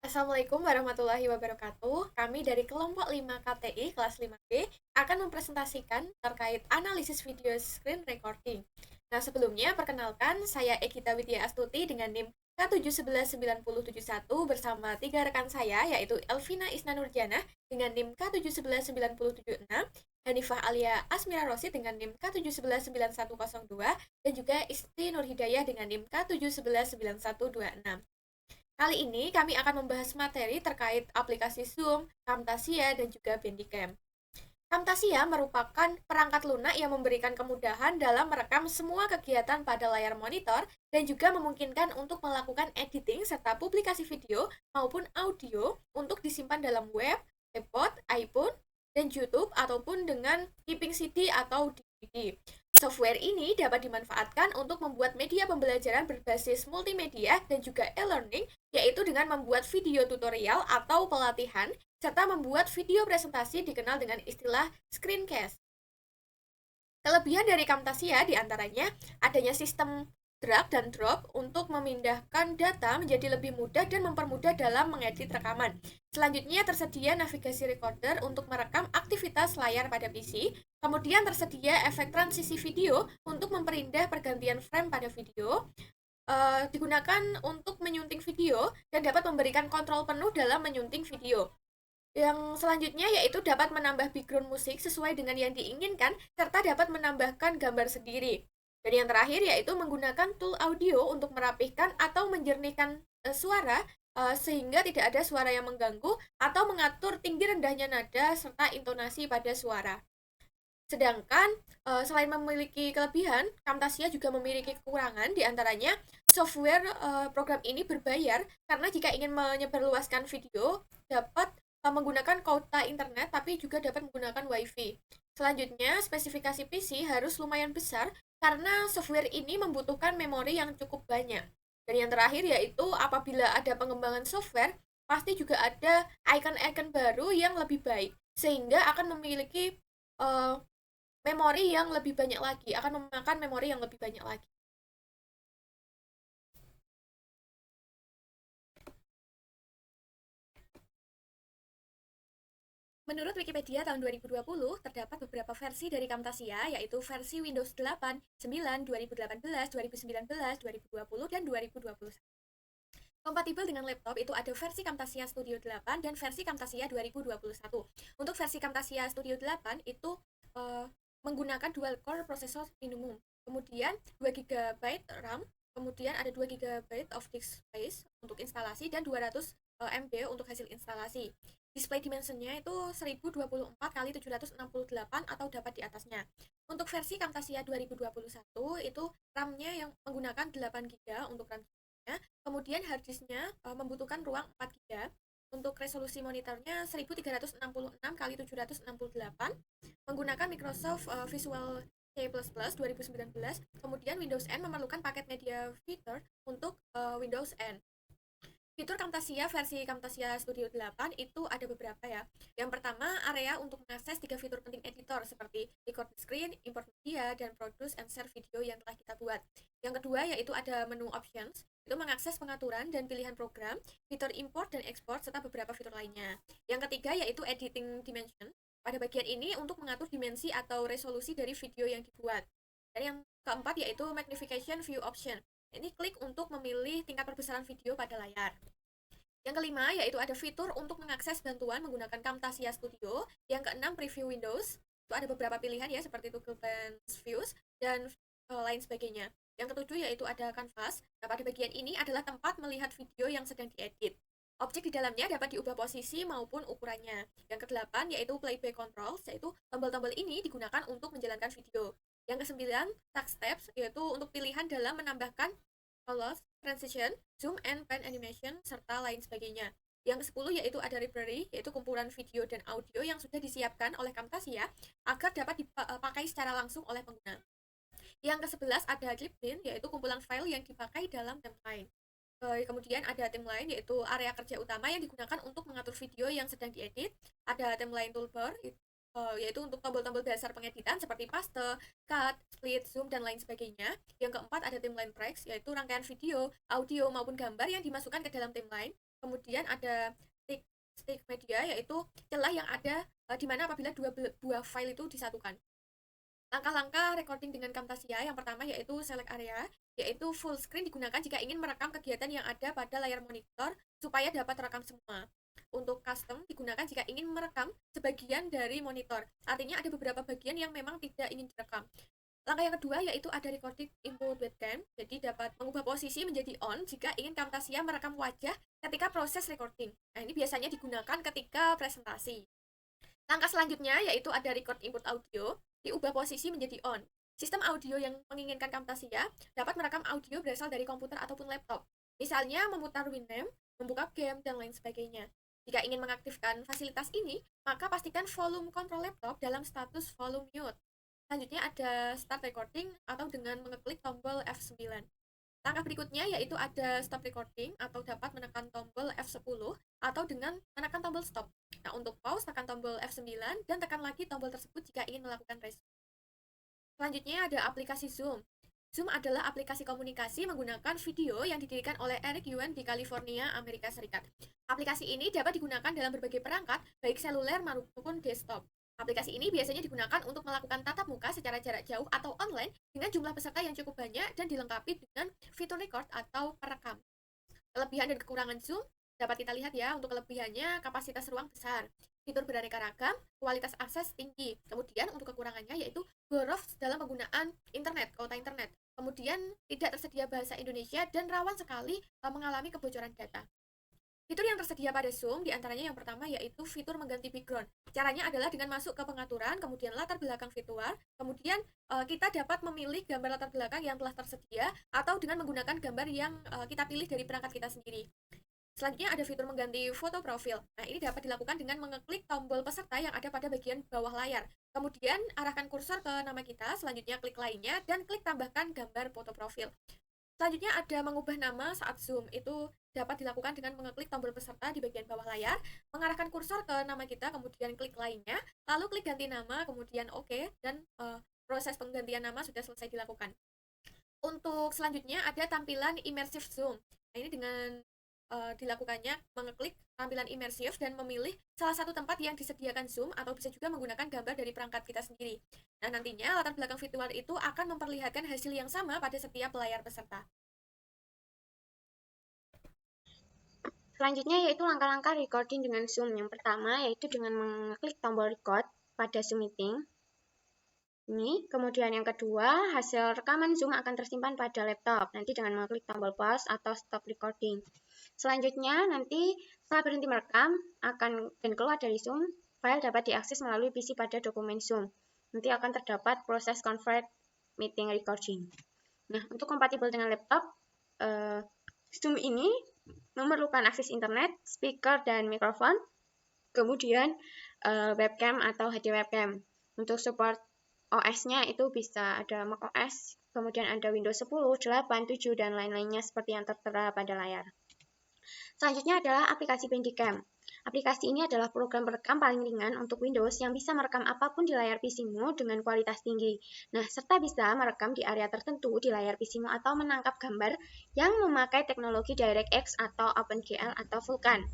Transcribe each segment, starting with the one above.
Assalamualaikum warahmatullahi wabarakatuh. Kami dari kelompok 5 KTI kelas 5B akan mempresentasikan terkait analisis video screen recording. Nah, sebelumnya perkenalkan saya Egita Widya Astuti dengan NIM K711971 bersama tiga rekan saya yaitu Elvina Isna Nurjana dengan NIM K719976, Hanifah Alia Asmira Rosid dengan NIM K719102 dan juga Isti Nurhidayah dengan NIM K719126. Kali ini kami akan membahas materi terkait aplikasi Zoom, Camtasia, dan juga Bandicam. Camtasia merupakan perangkat lunak yang memberikan kemudahan dalam merekam semua kegiatan pada layar monitor dan juga memungkinkan untuk melakukan editing serta publikasi video maupun audio untuk disimpan dalam web, iPod, iPhone, dan YouTube ataupun dengan keeping CD atau DVD. Software ini dapat dimanfaatkan untuk membuat media pembelajaran berbasis multimedia dan juga e-learning, yaitu dengan membuat video tutorial atau pelatihan, serta membuat video presentasi dikenal dengan istilah screencast. Kelebihan dari Camtasia diantaranya adanya sistem drag dan drop untuk memindahkan data menjadi lebih mudah dan mempermudah dalam mengedit rekaman. Selanjutnya tersedia navigasi recorder untuk merekam aktivitas layar pada PC. Kemudian tersedia efek transisi video untuk memperindah pergantian frame pada video. Digunakan untuk menyunting video dan dapat memberikan kontrol penuh dalam menyunting video. Yang selanjutnya yaitu dapat menambah background musik sesuai dengan yang diinginkan, serta dapat menambahkan gambar sendiri. Dan yang terakhir yaitu menggunakan tool audio untuk merapihkan atau menjernihkan suara sehingga tidak ada suara yang mengganggu atau mengatur tinggi rendahnya nada serta intonasi pada suara. Sedangkan selain memiliki kelebihan, Camtasia juga memiliki kekurangan, diantaranya software program ini berbayar karena jika ingin menyebarluaskan video dapat menggunakan kuota internet tapi juga dapat menggunakan WiFi. Selanjutnya, spesifikasi PC harus lumayan besar karena software ini membutuhkan memori yang cukup banyak. Dan yang terakhir yaitu apabila ada pengembangan software, pasti juga ada icon-icon baru yang lebih baik sehingga akan memiliki uh, memori yang lebih banyak lagi, akan memakan memori yang lebih banyak lagi. Menurut Wikipedia tahun 2020, terdapat beberapa versi dari Camtasia, yaitu versi Windows 8, 9, 2018, 2019, 2020, dan 2021. Kompatibel dengan laptop itu ada versi Camtasia Studio 8 dan versi Camtasia 2021. Untuk versi Camtasia Studio 8 itu uh, menggunakan dual core prosesor minimum. Kemudian 2 GB RAM, kemudian ada 2 GB of disk space untuk instalasi dan 200 MB untuk hasil instalasi. Display dimensionnya itu 1024 kali 768 atau dapat di atasnya. Untuk versi Camtasia 2021 itu RAM-nya yang menggunakan 8 GB untuk RAM. Kemudian harddisknya membutuhkan ruang 4 GB. Untuk resolusi monitornya 1366 kali 768 menggunakan Microsoft Visual C++ 2019. Kemudian Windows N memerlukan paket media fitur untuk Windows N. Fitur Camtasia versi Camtasia Studio 8 itu ada beberapa ya. Yang pertama, area untuk mengakses 3 fitur penting editor seperti record screen, import media, dan produce and share video yang telah kita buat. Yang kedua yaitu ada menu options, itu mengakses pengaturan dan pilihan program, fitur import dan export, serta beberapa fitur lainnya. Yang ketiga yaitu editing dimension. Pada bagian ini untuk mengatur dimensi atau resolusi dari video yang dibuat. Dan yang keempat yaitu magnification view option. Ini klik untuk memilih tingkat perbesaran video pada layar. Yang kelima yaitu ada fitur untuk mengakses bantuan menggunakan Camtasia Studio. Yang keenam preview Windows. Itu ada beberapa pilihan ya seperti Google Lens Views dan lain sebagainya. Yang ketujuh yaitu ada Canvas. Nah, pada bagian ini adalah tempat melihat video yang sedang diedit. Objek di dalamnya dapat diubah posisi maupun ukurannya. Yang kedelapan yaitu playback controls, yaitu tombol-tombol ini digunakan untuk menjalankan video. Yang kesembilan, touch steps, yaitu untuk pilihan dalam menambahkan colors, transition, zoom and pan animation, serta lain sebagainya. Yang ke-10 yaitu ada library, yaitu kumpulan video dan audio yang sudah disiapkan oleh Camtasia agar dapat dipakai secara langsung oleh pengguna. Yang ke-11 ada clipbin, yaitu kumpulan file yang dipakai dalam timeline. Kemudian ada timeline, yaitu area kerja utama yang digunakan untuk mengatur video yang sedang diedit. Ada timeline toolbar, yaitu untuk tombol-tombol dasar pengeditan seperti paste, cut, split, zoom, dan lain sebagainya. Yang keempat ada timeline tracks, yaitu rangkaian video, audio, maupun gambar yang dimasukkan ke dalam timeline. kemudian ada stick media, yaitu celah yang ada di mana apabila dua buah file itu disatukan. Langkah-langkah recording dengan Camtasia yang pertama yaitu select area, yaitu full screen digunakan jika ingin merekam kegiatan yang ada pada layar monitor supaya dapat terekam semua. Untuk custom digunakan jika ingin merekam sebagian dari monitor, artinya ada beberapa bagian yang memang tidak ingin direkam. Langkah yang kedua yaitu ada recording input webcam, jadi dapat mengubah posisi menjadi on jika ingin Camtasia merekam wajah ketika proses recording. Nah, ini biasanya digunakan ketika presentasi. Langkah selanjutnya yaitu ada record input audio, diubah posisi menjadi on. Sistem audio yang menginginkan Camtasia dapat merekam audio berasal dari komputer ataupun laptop. Misalnya memutar Winamp, membuka game, dan lain sebagainya. Jika ingin mengaktifkan fasilitas ini, maka pastikan volume kontrol laptop dalam status volume mute. Selanjutnya ada start recording atau dengan mengeklik tombol F9. Langkah berikutnya yaitu ada stop recording atau dapat menekan tombol F10 atau dengan menekan tombol stop. Nah, untuk pause tekan tombol F9 dan tekan lagi tombol tersebut jika ingin melakukan resume. Selanjutnya ada aplikasi Zoom. Zoom adalah aplikasi komunikasi menggunakan video yang didirikan oleh Eric Yuan di California, Amerika Serikat. Aplikasi ini dapat digunakan dalam berbagai perangkat, baik seluler maupun desktop. Aplikasi ini biasanya digunakan untuk melakukan tatap muka secara jarak jauh atau online dengan jumlah peserta yang cukup banyak dan dilengkapi dengan fitur record atau perekam. Kelebihan dan kekurangan Zoom dapat kita lihat ya. Untuk kelebihannya, kapasitas ruang besar, fitur beraneka ragam, kualitas akses tinggi. Kemudian untuk kekurangannya yaitu boros dalam penggunaan internet, kuota internet. Kemudian tidak tersedia bahasa Indonesia dan rawan sekali mengalami kebocoran data. Fitur yang tersedia pada Zoom diantaranya yang pertama yaitu fitur mengganti background. Caranya adalah dengan masuk ke pengaturan, kemudian latar belakang virtual, kemudian kita dapat memilih gambar latar belakang yang telah tersedia atau dengan menggunakan gambar yang kita pilih dari perangkat kita sendiri. Selanjutnya ada fitur mengganti foto profil. Nah, ini dapat dilakukan dengan mengeklik tombol peserta yang ada pada bagian bawah layar. Kemudian arahkan kursor ke nama kita, selanjutnya klik lainnya, dan klik tambahkan gambar foto profil. Selanjutnya ada mengubah nama saat Zoom. Itu dapat dilakukan dengan mengeklik tombol peserta di bagian bawah layar, mengarahkan kursor ke nama kita, kemudian klik lainnya, lalu klik ganti nama, kemudian OK, dan proses penggantian nama sudah selesai dilakukan. Untuk selanjutnya ada tampilan immersive Zoom. Nah, ini dengan dilakukannya mengeklik tampilan imersif dan memilih salah satu tempat yang disediakan Zoom atau bisa juga menggunakan gambar dari perangkat kita sendiri. Nah, nantinya latar belakang virtual itu akan memperlihatkan hasil yang sama pada setiap layar peserta. Selanjutnya yaitu langkah-langkah recording dengan Zoom. Yang pertama yaitu dengan mengeklik tombol record pada Zoom meeting. Ini, kemudian yang kedua, hasil rekaman Zoom akan tersimpan pada laptop, nanti dengan mengklik tombol pause atau stop recording. Selanjutnya, nanti setelah berhenti merekam, dan keluar dari Zoom, file dapat diakses melalui PC pada dokumen Zoom. Nanti akan terdapat proses convert meeting recording. Nah, untuk kompatibel dengan laptop, Zoom ini memerlukan akses internet, speaker, dan mikrofon, kemudian webcam atau HD webcam. Untuk support OS-nya itu bisa ada macOS, kemudian ada Windows 10, 8, 7, dan lain-lainnya seperti yang tertera pada layar. Selanjutnya adalah aplikasi Bandicam. Aplikasi ini adalah program perekam paling ringan untuk Windows yang bisa merekam apapun di layar PC-mu dengan kualitas tinggi. Nah, serta bisa merekam di area tertentu di layar PC-mu atau menangkap gambar yang memakai teknologi DirectX atau OpenGL atau Vulkan.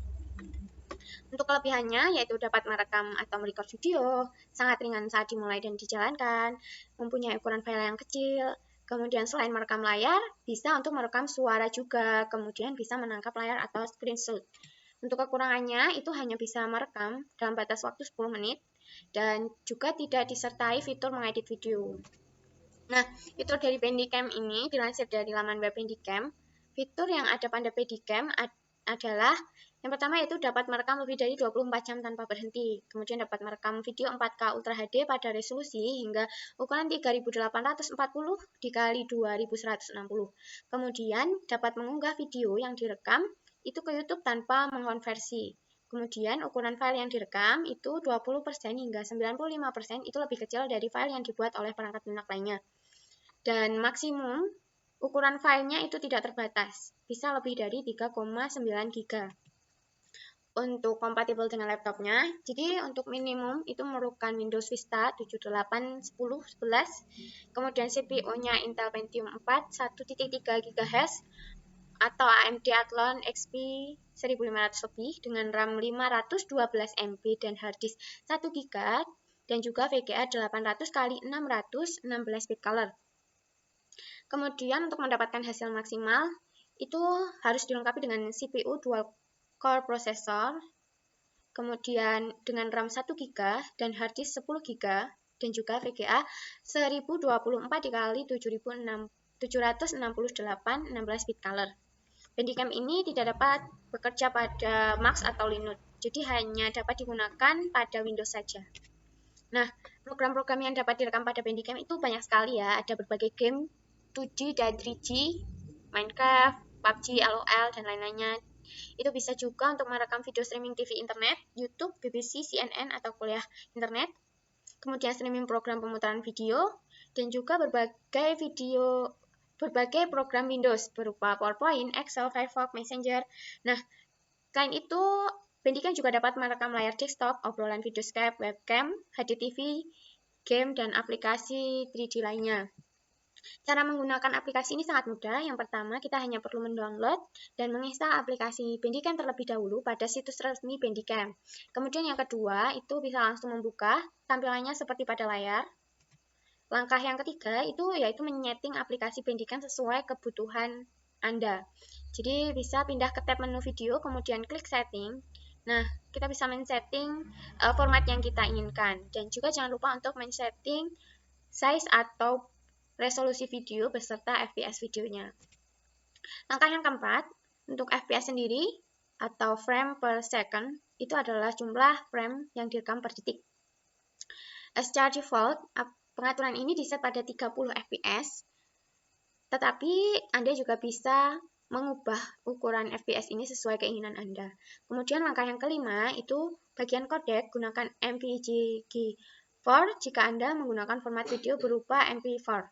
Untuk kelebihannya yaitu dapat merekam atau merecord video, sangat ringan saat dimulai dan dijalankan, mempunyai ukuran file yang kecil, kemudian selain merekam layar, bisa untuk merekam suara juga, kemudian bisa menangkap layar atau screenshot. Untuk kekurangannya itu hanya bisa merekam dalam batas waktu 10 menit, dan juga tidak disertai fitur mengedit video. Nah, fitur dari Bandicam ini dilansir dari laman web Bandicam. Fitur yang ada pada Bandicam adalah yang pertama yaitu dapat merekam lebih dari 24 jam tanpa berhenti. Kemudian dapat merekam video 4K Ultra HD pada resolusi hingga ukuran 3840 dikali 2160. Kemudian dapat mengunggah video yang direkam itu ke YouTube tanpa mengkonversi. Kemudian ukuran file yang direkam itu 20% hingga 95% itu lebih kecil dari file yang dibuat oleh perangkat lunak lainnya. Dan maksimum ukuran filenya itu tidak terbatas, bisa lebih dari 3,9 GB. Untuk kompatibel dengan laptopnya, jadi untuk minimum itu memerlukan Windows Vista 78, 10, 11, kemudian CPU-nya Intel Pentium 4, 1.3 GHz, atau AMD Athlon XP 1500 lebih dengan RAM 512 MB dan harddisk 1 GB dan juga VGA 800 x 600 16 bit color. Kemudian untuk mendapatkan hasil maksimal itu harus dilengkapi dengan CPU dual core processor, kemudian dengan RAM 1 GB dan harddisk 10 GB dan juga VGA 1024 x 768 16 bit color. Bandicam ini tidak dapat bekerja pada Mac atau Linux, jadi hanya dapat digunakan pada Windows saja. Nah, program-program yang dapat direkam pada Bandicam itu banyak sekali ya, ada berbagai game 2G dan 3G, Minecraft, PUBG, LOL, dan lain-lainnya. Itu bisa juga untuk merekam video streaming TV internet, YouTube, BBC, CNN, atau kuliah internet. Kemudian streaming program pemutaran video, dan juga berbagai program Windows berupa PowerPoint, Excel, Firefox, Messenger. Nah, selain itu, Bandicam juga dapat merekam layar desktop, obrolan video Skype, webcam, HDTV, game, dan aplikasi 3D lainnya. Cara menggunakan aplikasi ini sangat mudah. Yang pertama, kita hanya perlu mendownload dan menginstal aplikasi Bandicam terlebih dahulu pada situs resmi Bandicam. Kemudian yang kedua, itu bisa langsung membuka, tampilannya seperti pada layar. Langkah yang ketiga itu yaitu menyeting aplikasi Bandicam sesuai kebutuhan Anda. Jadi bisa pindah ke tab menu video, kemudian klik setting. Nah, kita bisa men-setting format yang kita inginkan. Dan juga jangan lupa untuk men-setting size atau resolusi video beserta FPS videonya. Langkah yang keempat, untuk FPS sendiri atau frame per second, itu adalah jumlah frame yang direkam per detik. Secara default, pengaturan ini diset pada 30 fps, tetapi Anda juga bisa mengubah ukuran FPS ini sesuai keinginan Anda. Kemudian langkah yang kelima, itu bagian kodek, gunakan MPEG-4 jika Anda menggunakan format video berupa MP4.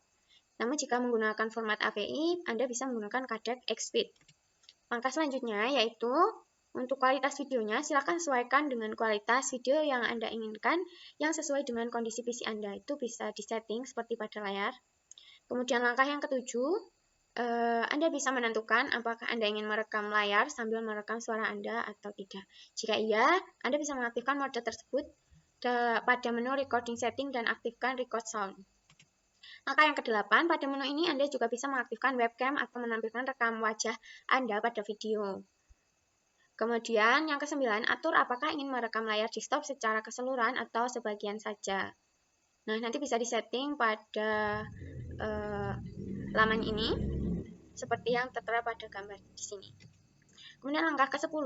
Namun jika menggunakan format AVI, Anda bisa menggunakan kodek XSpeed. Langkah selanjutnya yaitu untuk kualitas videonya, silakan sesuaikan dengan kualitas video yang Anda inginkan yang sesuai dengan kondisi PC Anda. Itu bisa disetting seperti pada layar. Kemudian langkah yang ketujuh, Anda bisa menentukan apakah Anda ingin merekam layar sambil merekam suara Anda atau tidak. Jika iya, Anda bisa mengaktifkan mode tersebut pada menu recording setting dan aktifkan record sound. Langkah yang kedelapan, pada menu ini Anda juga bisa mengaktifkan webcam atau menampilkan rekam wajah Anda pada video. Kemudian yang kesembilan, atur apakah ingin merekam layar desktop secara keseluruhan atau sebagian saja. Nah, nanti bisa disetting pada laman ini seperti yang tertera pada gambar di sini. Kemudian langkah ke-10,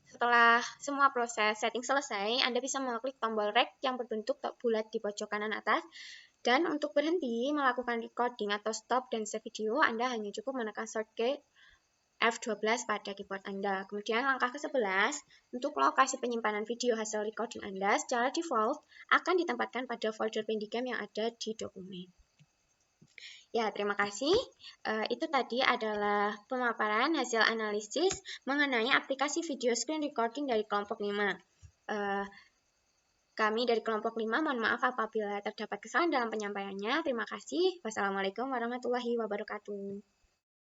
setelah semua proses setting selesai, Anda bisa mengklik tombol rec yang berbentuk bulat di pojok kanan atas. Dan untuk berhenti melakukan recording atau stop dan save video, Anda hanya cukup menekan shortcut F12 pada keyboard Anda. Kemudian langkah ke-11, untuk lokasi penyimpanan video hasil recording Anda secara default akan ditempatkan pada folder Bandicam yang ada di dokumen. Ya, terima kasih. Itu tadi adalah pemaparan hasil analisis mengenai aplikasi video screen recording dari kelompok 5. Kami dari kelompok 5 mohon maaf apabila terdapat kesalahan dalam penyampaiannya. Terima kasih. Wassalamualaikum warahmatullahi wabarakatuh.